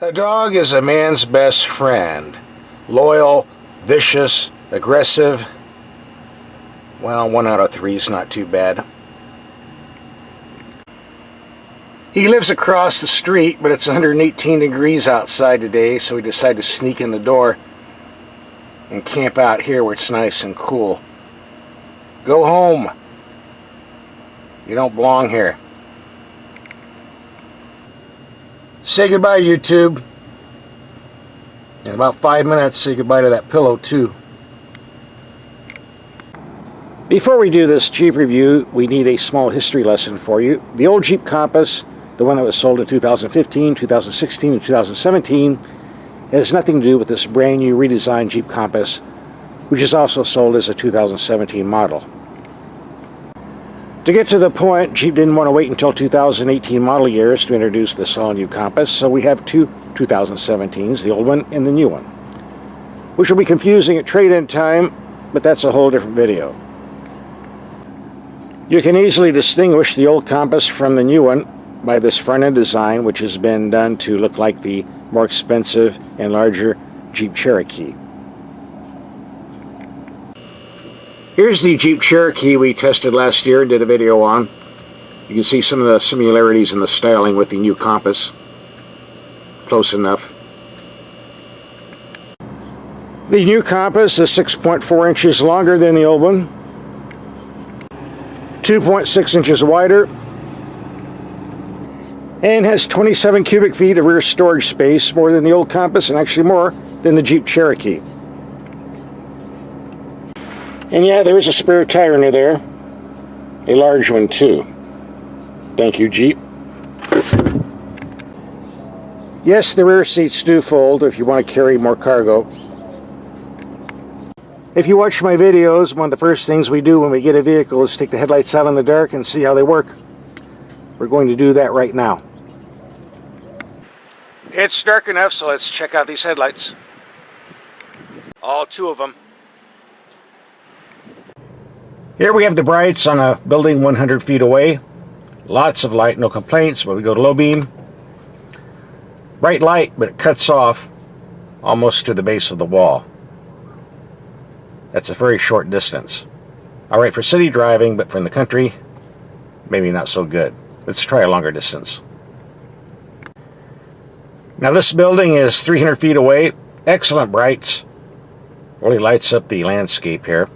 A dog is a man's best friend. Loyal, vicious, aggressive. Well, 1 out of 3 is not too bad. He lives across the street, but it's 118 degrees outside today, so we decided to sneak in the door and camp out here where it's nice and cool. Go home. You don't belong here. Say goodbye, YouTube. In about 5 minutes, say goodbye to that pillow, too. Before we do this Jeep review, we need a small history lesson for you. The old Jeep Compass, the one that was sold in 2015, 2016, and 2017, has nothing to do with this brand new redesigned Jeep Compass, which is also sold as a 2017 model. To get to the point, Jeep didn't want to wait until 2018 model years to introduce this all-new Compass, so we have two 2017s, the old one and the new one, which will be confusing at trade-in time, but that's a whole different video. You can easily distinguish the old Compass from the new one by this front-end design, which has been done to look like the more expensive and larger Jeep Cherokee. Here's the Jeep Cherokee we tested last year and did a video on. You can see some of the similarities in the styling with the new Compass. Close enough. The new Compass is 6.4 inches longer than the old one, 2.6 inches wider, and has 27 cubic feet of rear storage space, more than the old Compass and actually more than the Jeep Cherokee. And yeah, there is a spare tire under there. A large one, too. Thank you, Jeep. Yes, the rear seats do fold if you want to carry more cargo. If you watch my videos, one of the first things we do when we get a vehicle is take the headlights out in the dark and see how they work. We're going to do that right now. It's dark enough, so let's check out these headlights. All 2 of them. Here we have the brights on a building 100 feet away. Lots of light, no complaints, but we go to low beam. Bright light, but it cuts off almost to the base of the wall. That's a very short distance. All right for city driving, but from the country, maybe not so good. Let's try a longer distance. Now this building is 300 feet away. Excellent brights. Really lights up the landscape here.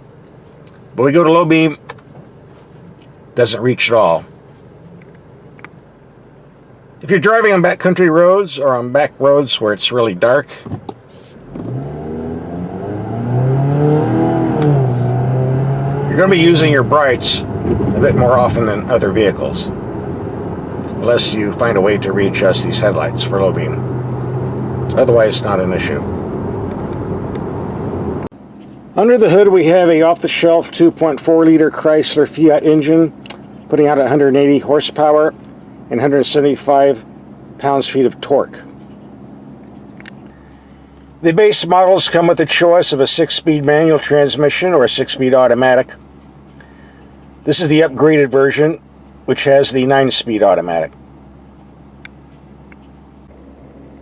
But we go to low beam, doesn't reach at all. If you're driving on backcountry roads or on back roads where it's really dark, you're going to be using your brights a bit more often than other vehicles, unless you find a way to readjust these headlights for low beam. Otherwise, not an issue. Under the hood we have a off-the-shelf 2.4-liter Chrysler Fiat engine, putting out 180 horsepower and 175 pounds-feet of torque. The base models come with a choice of a 6-speed manual transmission or a 6-speed automatic. This is the upgraded version, which has the 9-speed automatic.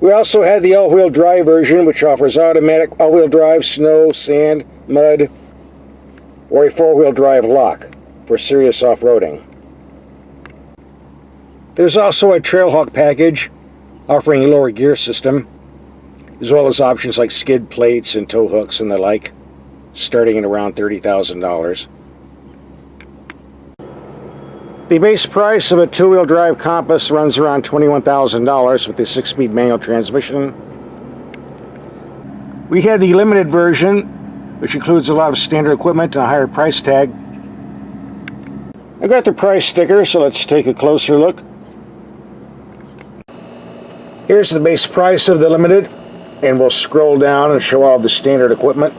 We also had the all-wheel drive version, which offers automatic all-wheel drive, snow, sand, mud, or a 4-wheel drive lock for serious off-roading. There's also a Trailhawk package offering a lower gear system, as well as options like skid plates and tow hooks and the like, starting at around $30,000. The base price of a 2-wheel drive Compass runs around $21,000 with the 6-speed manual transmission. We had the limited version, which includes a lot of standard equipment and a higher price tag. I got the price sticker, so let's take a closer look. Here's the base price of the limited, and we'll scroll down and show all the standard equipment.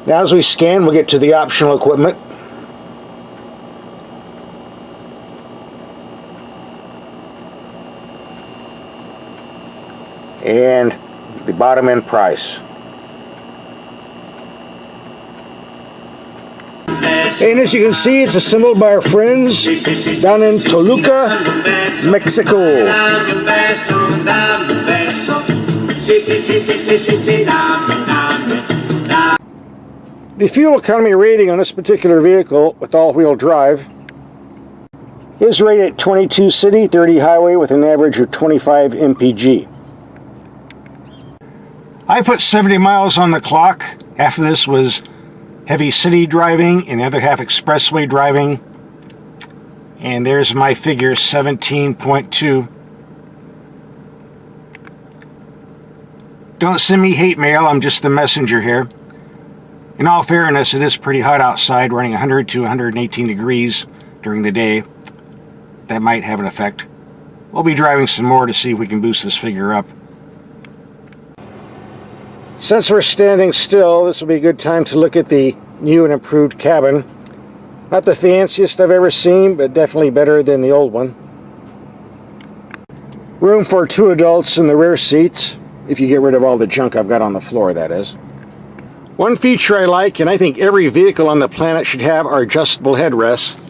Now as we scan, we'll get to the optional equipment. And the bottom end price. And as you can see, it's assembled by our friends down in Toluca, Mexico. The fuel economy rating on this particular vehicle with all-wheel drive is rated at 22 city, 30 highway with an average of 25 mpg. I put 70 miles on the clock. Half of this was heavy city driving and the other half expressway driving. And there's my figure, 17.2. Don't send me hate mail, I'm just the messenger here. In all fairness, it is pretty hot outside, running 100 to 118 degrees during the day. That might have an effect. We'll be driving some more to see if we can boost this figure up. Since we're standing still, this will be a good time to look at the new and improved cabin. Not the fanciest I've ever seen, but definitely better than the old one. Room for 2 adults in the rear seats, if you get rid of all the junk I've got on the floor, that is. One feature I like, and I think every vehicle on the planet should have, are adjustable headrests.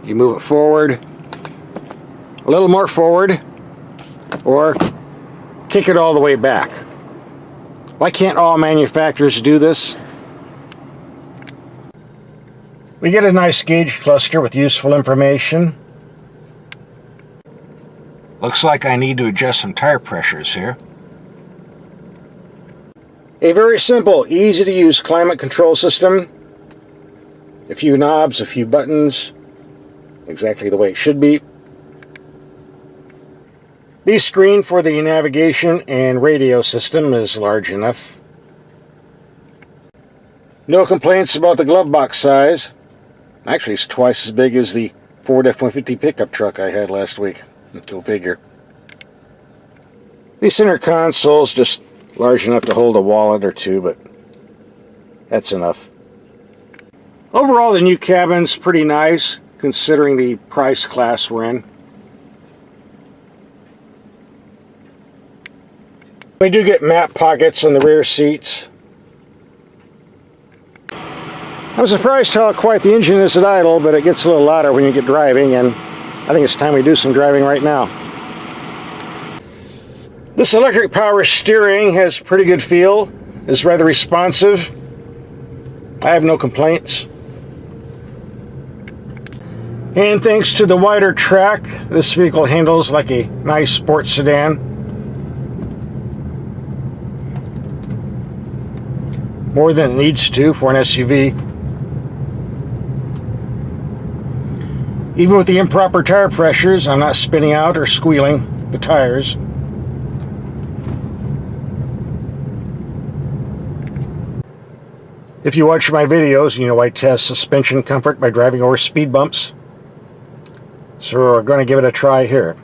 You move it forward, a little more forward, or kick it all the way back. Why can't all manufacturers do this? We get a nice gauge cluster with useful information. Looks like I need to adjust some tire pressures here. A very simple, easy to use climate control system. A few knobs, a few buttons, exactly the way it should be. The screen for the navigation and radio system is large enough. No complaints about the glove box size. Actually, it's twice as big as the Ford F-150 pickup truck I had last week. Go figure. The center console's just large enough to hold a wallet or two, but that's enough. Overall, the new cabin's pretty nice, considering the price class we're in. We do get map pockets on the rear seats. I'm surprised how quiet the engine is at idle, but it gets a little louder when you get driving, and I think it's time we do some driving right now. This electric power steering has pretty good feel. It's rather responsive. I have no complaints. And thanks to the wider track, this vehicle handles like a nice sports sedan. More than it needs to for an SUV. Even with the improper tire pressures, I'm not spinning out or squealing the tires. If you watch my videos, you know I test suspension comfort by driving over speed bumps. So we're going to give it a try here.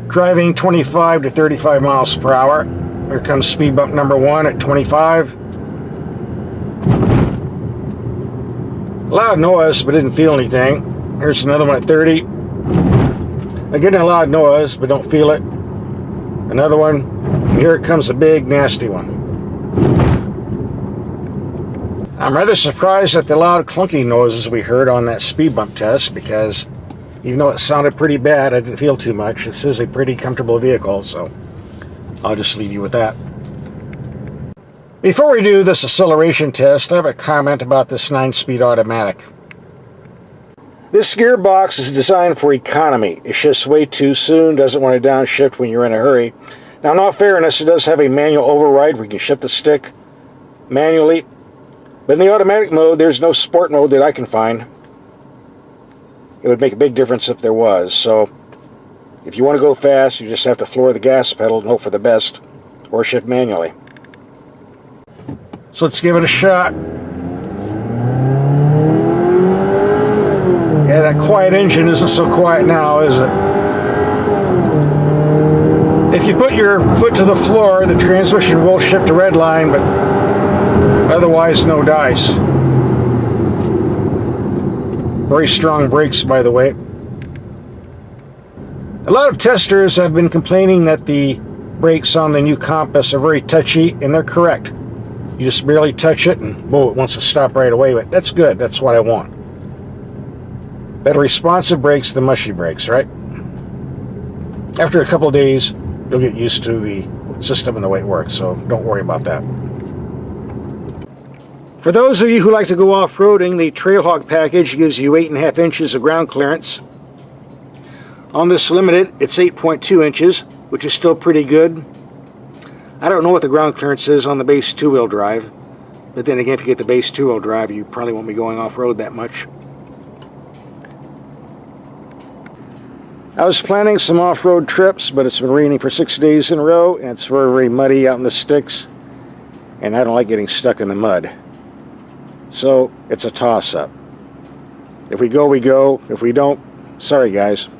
Driving 25 to 35 miles per hour. Here comes speed bump number 1 at 25. Loud noise, but didn't feel anything. Here's another one at 30. Again, a loud noise, but don't feel it. Another one. And here comes a big, nasty one. I'm rather surprised at the loud, clunky noises we heard on that speed bump test, because even though it sounded pretty bad, I didn't feel too much. This is a pretty comfortable vehicle, so I'll just leave you with that. Before we do this acceleration test, I have a comment about this 9-speed automatic. This gearbox is designed for economy. It shifts way too soon, doesn't want to downshift when you're in a hurry. Now, in all fairness, it does have a manual override where you can shift the stick manually. But in the automatic mode, there's no sport mode that I can find. It would make a big difference if there was. So, if you want to go fast, you just have to floor the gas pedal and hope for the best, or shift manually. So let's give it a shot. Yeah, that quiet engine isn't so quiet now, is it? If you put your foot to the floor, the transmission will shift to red line, but otherwise, no dice. Very strong brakes, by the way. A lot of testers have been complaining that the brakes on the new Compass are very touchy, and they're correct. You just barely touch it and boom, it wants to stop right away, but that's good. That's what I want. Better responsive brakes than mushy brakes, right? After a couple of days, you'll get used to the system and the way it works, so don't worry about that. For those of you who like to go off-roading, the Trailhawk package gives you 8.5 inches of ground clearance. On this Limited, it's 8.2 inches, which is still pretty good. I don't know what the ground clearance is on the base two-wheel drive, but then again, if you get the base two-wheel drive, you probably won't be going off-road that much. I was planning some off-road trips, but it's been raining for 6 days in a row, and it's very, very muddy out in the sticks, and I don't like getting stuck in the mud. So, it's a toss-up. If we go, we go. If we don't, sorry guys.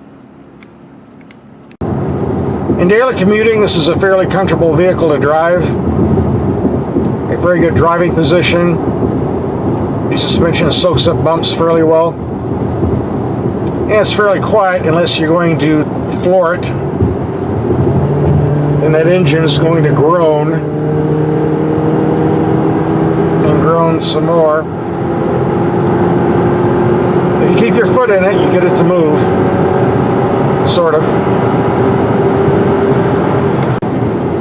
In daily commuting, this is a fairly comfortable vehicle to drive. A very good driving position. The suspension soaks up bumps fairly well. And it's fairly quiet unless you're going to floor it. Then that engine is going to groan. And groan some more. If you keep your foot in it, you get it to move. Sort of.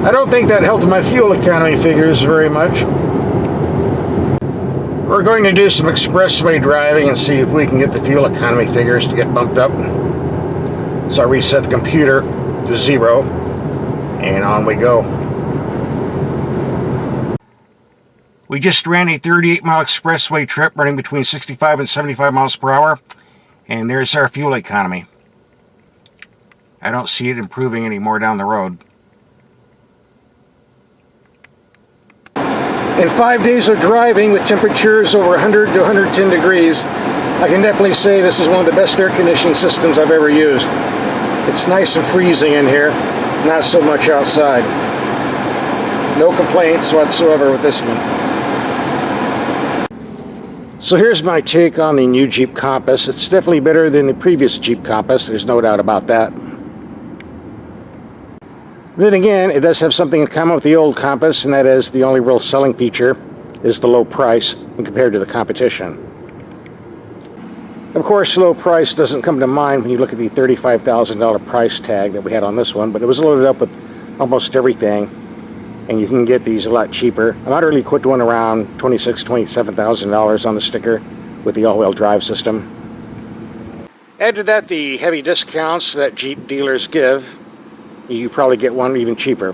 I don't think that helped my fuel economy figures very much. We're going to do some expressway driving and see if we can get the fuel economy figures to get bumped up. So I reset the computer to 0, and on we go. We just ran a 38-mile expressway trip running between 65 and 75 miles per hour, and there's our fuel economy. I don't see it improving any more down the road. In 5 days of driving with temperatures over 100 to 110 degrees, I can definitely say this is one of the best air conditioning systems I've ever used. It's nice and freezing in here, not so much outside. No complaints whatsoever with this one. So here's my take on the new Jeep Compass. It's definitely better than the previous Jeep Compass, there's no doubt about that. Then again, it does have something in common with the old Compass, and that is the only real selling feature is the low price when compared to the competition. Of course, low price doesn't come to mind when you look at the $35,000 price tag that we had on this one, but it was loaded up with almost everything, and you can get these a lot cheaper. A moderately equipped one around $26,000, $27,000 on the sticker with the all-wheel drive system. Add to that the heavy discounts that Jeep dealers give, you probably get one even cheaper.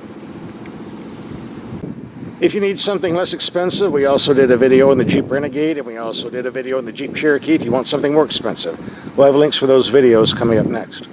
If you need something less expensive, we also did a video on the Jeep Renegade, and we also did a video on the Jeep Cherokee if you want something more expensive. We'll have links for those videos coming up next.